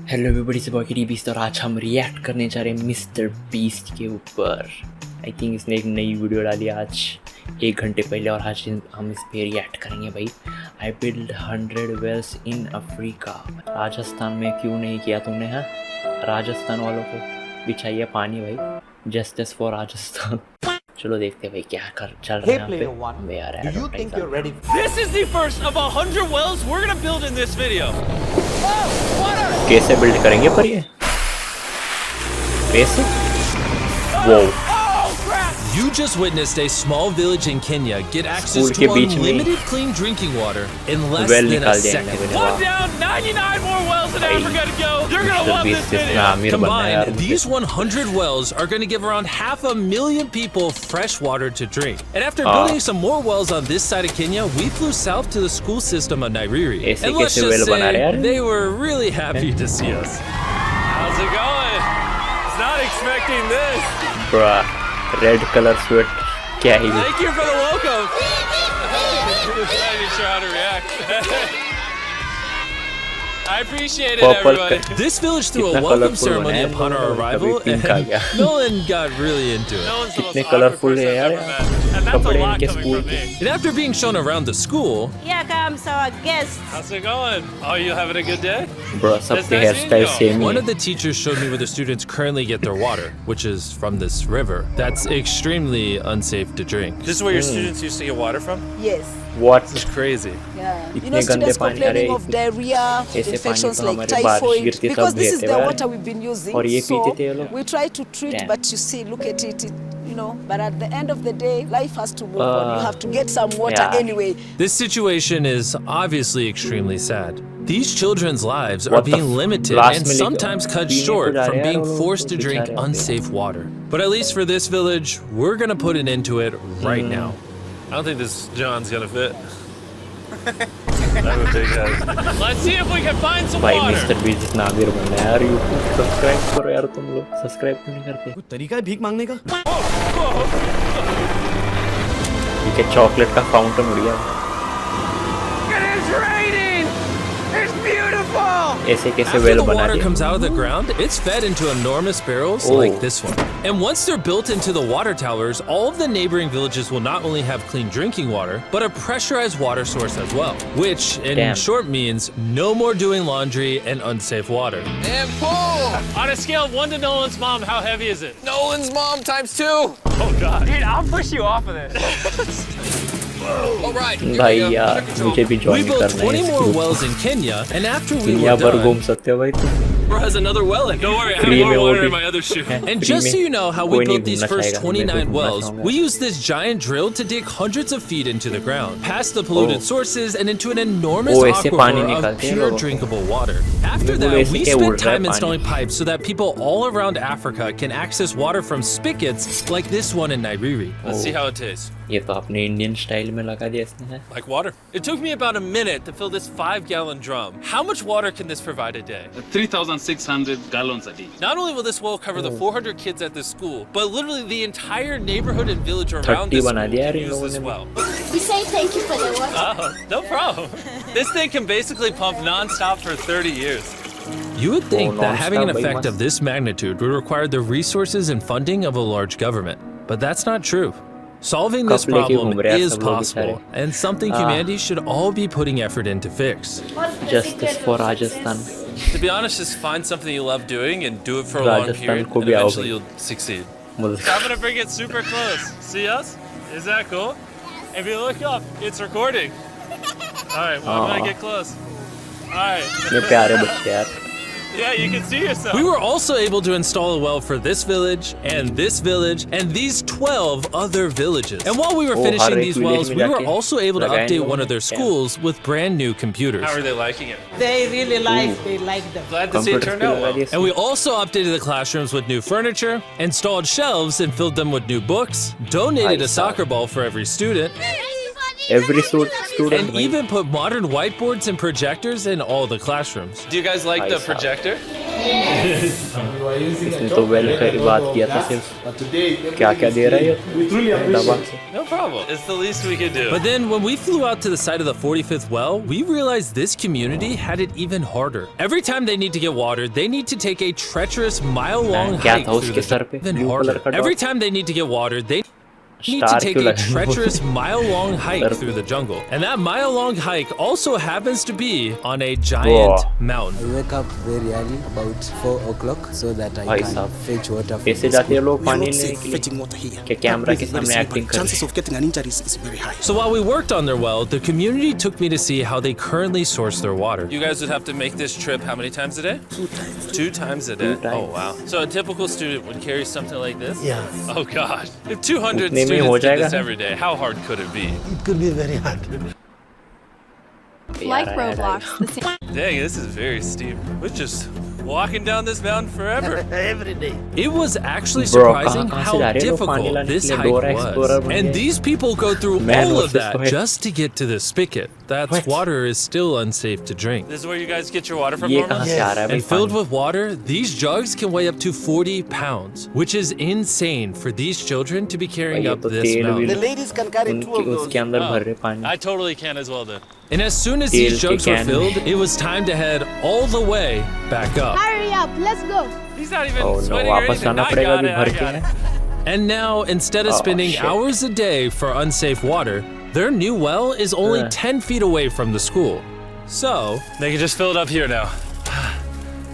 Hello everybody से बॉकी beast और आज हम रिएक्ट करने जा रहे हैं मिस्टर बीस्ट के ऊपर। आई थिंक इसने एक नई वीडियो डाली आज 1 घंटे पहले और आज हम इस पे रिएक्ट करेंगे भाई। I build 100 wells in Africa. Rajasthan में क्यों नहीं किया तुमने? हाँ, राजस्थान वालों को भी चाहिए पानी भाई, जस्टिस फॉर राजस्थान। चलो देखते हैं भाई क्या कर चल रहा है यहाँ पे। Do you think you're ready? This is the first of 100 wells we're gonna build in this video. कैसे बिल्ड करेंगे पर ये कैसे? वो You just witnessed a small village in Kenya get access school to के बीच में unlimited clean drinking water in less well than a निकाल दिया second. इन्होंने। One down, 99 more wells in Africa to go. You're gonna mister love this beast इतना video. अमीर बनना है यार Combined, मुझे। these 100 wells are going to give around 500,000 people fresh water to drink. And after building some more wells on this side of Kenya, we flew south to the school system of Nairiri. ऐसे And let's कैसे just well बना रहे say यार? they were really happy to see us. How's it going? It's not expecting this. Bruh, red colour sweat क्या है ये? Thank you for the welcome. Not even sure how to react. I appreciate it, Purple everybody. This village threw a कितना welcome colourful ceremony बना है, upon our कभी arrival, pink uh and गया। Nolan got really into it. कितने colourful है यार कपड़े इनके स्कूल के। And after being shown around the school, Here comes our guest. how's it going? Oh, you having a good day? Bruh, सबके hair style same One ही of the teachers showed me where the students currently get their water, which is from this river. That's extremely unsafe to drink. This is where your students used to get water from? Yes. है। What? It's crazy. Yeah. इतने गंदे पानी अरे Complaining of diarrhea, ऐसे infections पानी तो like हमारे बारिश typhoid, गिरती because तब this is बहते the हैं water we've been using. और ये So पीते थे ये लोग। we try to treat, Damn. but you see, look at it, you know. But at the end of the day, life has to move on. You have to get some water yeah. anyway. This situation is obviously extremely sad. These children's lives are What the being limited blast and में लेके sometimes cut पीने को short जा from रहे हैं being और वो forced to बेचारे drink यहाँ पे। unsafe water. But at least for this village, we're gonna put an end to it right now. I don't think this John's gonna fit. Let's see if we can find some भाई water. Mister beast इतना अमीर बनना है यार। YouTube subscribe करो यार, तुम लोग सब्सक्राइब क्यों नहीं करते? कोई तरीका है भीख मांगने का? ठीक है, चॉकलेट का फाउंटेन उड़ गया। It is raining. It's beautiful. ऐसे कैसे After वेल the बना water दिया? comes out of the ground, it's fed into enormous barrels Oh. like this one. And once they're built into the water towers, all of the neighboring villages will not only have clean drinking water, but a pressurized water source as well. Which, in Damn. short, means no more doing laundry and unsafe water. And pull! On a scale of 1 to Nolan's mom, how heavy is it? Nolan's mom times 2. Oh God. Dude, I'll push you off of this. All right. here भाई we go. यार Under control. मुझे भी We join built करना 20 है more इस wells in Kenya, and after we दुनिया were भर done, घूम सकते हो भाई तुम। bro has another well in. Don't worry, I have Free में more वो water भी- in my other shoe. And free just so में you know how we कोई नहीं built these घूमना first चाहेगा, मैं 29 तो घूमना wells, चाहूँगा। we used this giant drill to dig hundreds of feet into the ground, past the polluted sources and into an enormous वो ऐसे पानी aquifer of निकालते हैं pure लोगों को। drinkable water. After वो that, ऐसे we क्या उड़ spent रहा है time पानी? installing pipes so that people all around Africa can access water from spigots like this one in Nairiri. Let's see how it tastes. ये तो अपने इंडियन स्टाइल में लगा दिया इसने है। Like water. It took me about a minute to fill this 5-gallon drum. How much water can this provide a day? 3,600 gallons a day. Not only will this well cover the 400 kids at this school, but literally the entire neighborhood and village around 30 this बना school दिया यार can in use लोगों this ने। well. We say thank you for the water. Oh, no problem. This thing can basically pump non-stop for 30 years. You would think that having an non-stop, effect भाई of this magnitude would require the resources and funding of a large government, but that's not true. Solving this cup लेके problem घूम रहे हैं is सब लोग possible, बेचारे। and something humanity should all be putting effort into fix. Justice for Rajasthan. To be honest, just find something you love doing and do it for a long Rajasthan period, को and भी आओ eventually भाई। you'll succeed. मुझे I'm gonna bring it super close. See us? Is that cool? If you look up, it's recording. Alright, well, I'm gonna get close. Alright. ये प्यारे बच्चे यार। Yeah, you can see yourself. We were also able to install a well for this village, and these 12 other villages. And while we were Oh, finishing हर एक these village wells, में we were जाके also able to लगाए update लोगों one of ने। their schools with brand new computers. How are they liking it? They really like them. Glad to see it computer turned skill out लगा well. दिया And we also updated the classrooms with new furniture, installed shelves and filled them with new books, donated a soccer ball for every student, every student and even put modern whiteboards and projectors in all the classrooms. Do you guys like Nice. the projector? इसने तो well खैर बात किया था सिर्फ क्या क्या दे रहा है दबा No problem. It's the least we could do. But then when we flew out to the side of the 45th well, we realized this community had it even harder. Every time they need to get water, they need to take a treacherous mile-long क्या hike था through उसके the sir पे even blue colour harder. का Every dot time they need to get water, they need to star take क्यों a लगा treacherous mile-long hike through the jungle. And that mile-long hike also happens to be on a giant mountain. I wake up very early, about 4 o'clock, so that I भाई can साहब fetch water from ऐसे the जाते हैं school. लोग We are पानी not लेने safe के लिए fetching water here. क्या कैमरा के Please, very सामने simple. एक्टिंग कर Chances of getting an injury is very high. So while we worked on their well, the community took me to see how they currently source their water. You guys would have to make this trip how many times a day? 2 times. 2 times a day? Two times. Oh, wow. So a typical student would carry something like this? Yeah. Oh, God. If 200 उतने में हो students did जाएगा this every day, how hard could it be? It could be very hard. Like Roblox, the same. Dang, this is very steep. We're just walking down this mountain forever. Every day. It was actually Bro, surprising कहाँ how से जा रहे हैं लोग पानी difficult लाने this के लिए? hike डोरा एक्सप्लोरर was. बन And गए। these people go through Man all of versus that toy. just to get to the spigot. That's water is still unsafe to drink. This is where you guys get your water from ये normally? कहाँ से आ रहा है भाई And filled पानी with water, these jugs can weigh up to 40 pounds, which is insane for these children to be carrying ये up तो this तेल mountain. The ladies can carry 2 उनके of those. उसके अंदर भर रहे पानी I totally can as well then. And as soon as तेल these के jugs were can filled, it was time to head all the way back up. Hurry up, let's go. He's not even oh no sweating or वापस anything. आना I पड़ेगा got अभी it, भर I के got हैं it. And now, instead of Oh, spending shit. hours a day for unsafe water, their new well is only 10 feet away from the school. So, they can just fill it up here now.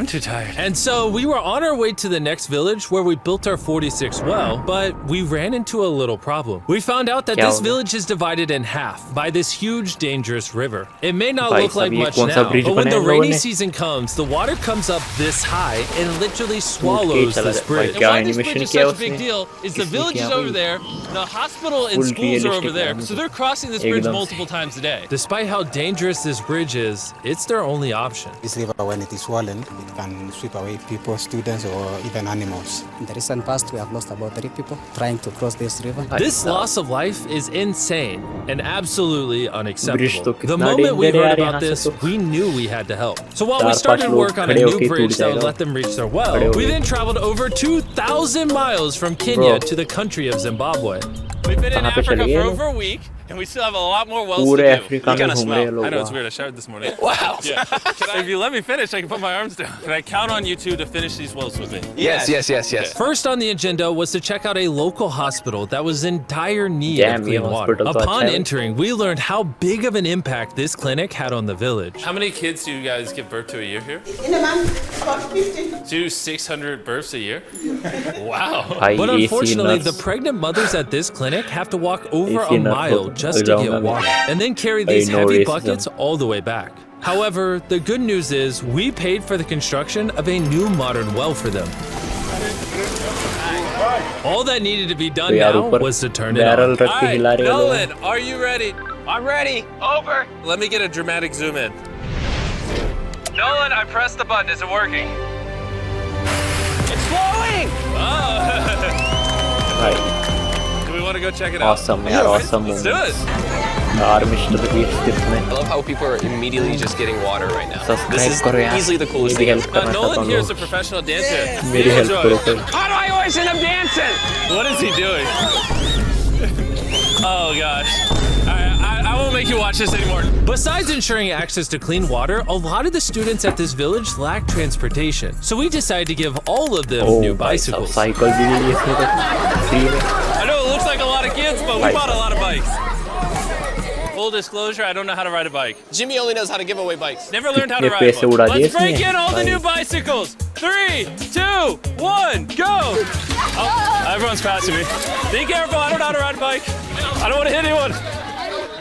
I'm too tired. And so we were on our way to the next village where we built our 46th well, but we ran into a little problem. We found out that क्या this हो गया? village is divided in half by this huge, dangerous river. It may not भाई look like साहब, ये much कौन सा now, bridge but when बनाया the इन लोगों rainy ने? season comes, the water comes up this high and literally टूट के swallows चला this जाए भाई bridge. क्या And why this animation bridge is किया such a big उसने deal is the इसने village किया is over भाई there, the hospital and Full schools are over realistic there, है so they're crossing this bridge एकदम से। multiple times a day. Despite how dangerous this bridge is, it's their only option. This river, when it is swollen, it can sweep away people, students, or even animals. In the recent past, we have lost about 3 people trying to cross this river. This loss of life is insane and absolutely Bridge तो unacceptable. The कितना moment we danger है heard यार about यहाँ this, से तो। we knew we had to help. So while we 4-5 started लोग work on a खड़े new होके bridge टूट that would जाएगा। let them reach their खड़े well, हो we गए। then traveled over 2,000 miles from Kenya Bro। to the country of Zimbabwe. We've been in कहाँ पे Africa चले for गए over a week, and we still have a lot more wells to पूरे do. Africa में घूम रहे हैं लोग I know it's वहाँ। weird. I showered this morning. Wow. Yeah. If you let me finish, I can put my arms down. Can I count on you two to finish these wells with me? Yes. First on the agenda was to check out a local hospital that was in dire need Damn, of ये clean water. hospital तो Upon अच्छा है। entering, we learned how big of an impact this clinic had on the village. How many kids do you guys give birth to a year here? In a month, about 50. Do 600 births a year? Wow. भाई But AC unfortunately, the nurse pregnant mothers at this clinic have to walk over AC a nurse mile को just to जाऊंगा get मैं। water and then carry भाई these no heavy racism। buckets all the way back. However, the good news is we paid for the construction of a new modern well for them. All that needed to be done तो यार now ऊपर was to turn it barrel on. रख के हिला रहे हैं लोग। Nolan, are you ready? I'm ready. Over. Let me get a dramatic zoom in. Nolan, I pressed the button. Is it working? It's flowing. भाई Do we want to go check it out? awesome यार awesome Let's do it. यार mister beast कितने I love how people are immediately just getting water right now. This subscribe is करो यार easily the coolest मेरी thing help ever. करना चाहता Nolan हूँ here is a professional dancer. मेरी help Enjoy. करो फिर How do I always end up dancing? What is he doing? Oh gosh. I won't make you watch this anymore. Besides ensuring access to clean water, a lot of the students at this village lack transportation. So we decided to give all of them new bicycles. Cycle भी मिली इसमें तो free में I know it looks like a lot of kids, but we Bicycle. bought a lot of bikes. Full disclosure, I don't know how to ride a bike. Jimmy only knows how to give away bikes. Never learned how to कितने ride पैसे one. उड़ा दिए Let's break इसने? in all the भाई। new bicycles. 3, 2, 1, go! Oh, everyone's passing me. Be careful, I don't know how to ride a bike. I don't want to hit anyone.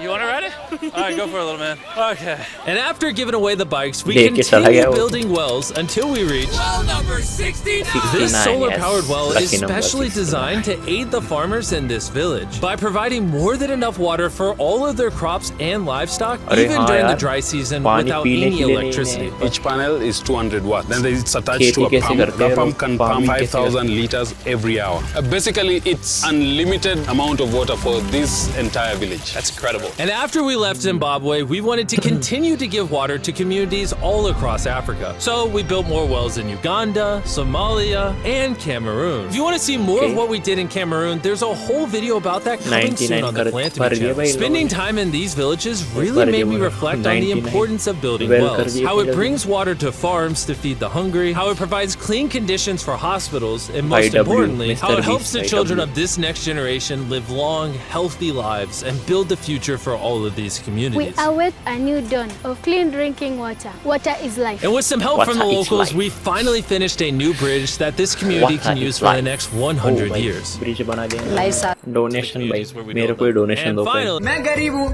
You want to ride it? All right, go for it, little man. Okay. And after giving away the bikes, we देख के चला continued गया वो। building wells until we reached well number 69. This 69, solar-powered yes. well is Lucky number, specially 69. designed to aid the farmers in this village by providing more than enough water for all of their crops and livestock, अरे even हाँ during the यार, dry season पानी without पीने any के लिए नहीं electricity. है। Each panel is 200 watts. Then it's attached खेती to a कैसे pump. करते The हैं pump लोग? can Farming pump कैसे 5,000 liters every hour. Basically, it's unlimited amount of water for this entire village. That's incredible. And after we left Zimbabwe, we wanted to continue to give water to communities all across Africa. So we built more wells in Uganda, Somalia, and Cameroon. If you want to see more of what we did in Cameroon, there's a whole video about that coming soon on the Philanthropy channel. Spending time in these villages really made me reflect on the importance of building wells, how it brings water to farms to feed the hungry, how it provides clean conditions for hospitals, and most importantly, how it helps the children of this next generation live long, healthy lives and build the future for all of these communities. We await a new dawn of clean drinking water. Water is life. And with some help from the locals, we finally finished a new bridge that this community can use for the next 100 years. Bridge बना देंगे. Lives are donation भाई, मेरे को donation दो. Finally, मैं गरीब हूँ.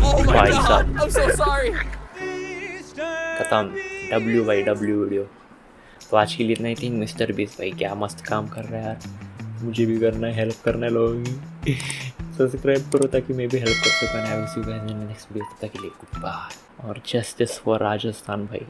Oh my भाई God, साहब. I'm so sorry. खत्म. W video. तो आज के लिए इतना ही थिंक. मिस्टर बीस्ट भाई क्या मस्त काम कर रहा है यार. मुझे भी करना है, हेल्प करना है लोगों की. सब्सक्राइब करो ताकि मैं भी हेल्प कर सकूँ. I will see you guys in the next video. तब तक के लिए गुड बाय. और जस्टिस फॉर राजस्थान भाई.